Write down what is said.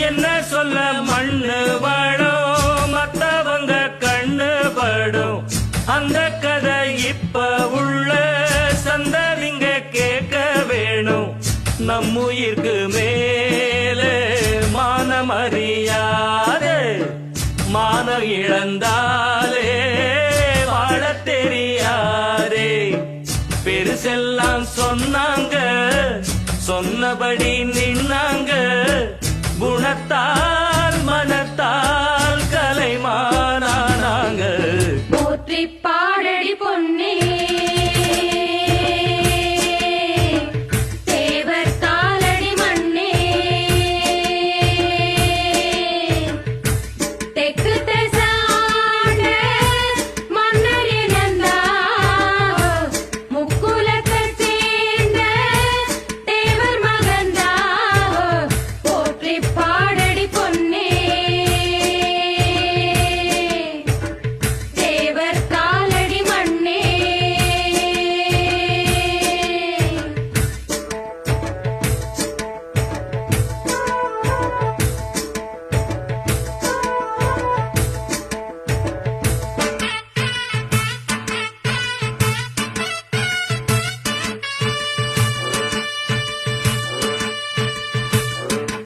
என்ன சொல்ல மண்ணு வாழும் மத்தவங்க கண்ணு படும் அந்த கதை இப்ப உள்ள சந்ததிங்க கேட்க வேணும் நம்முயிர்க்கு மேலே மானமறியாதே மான இழந்தாலே வாழ தெரியாதே பெருசெல்லாம் சொன்னாங்க சொன்னபடி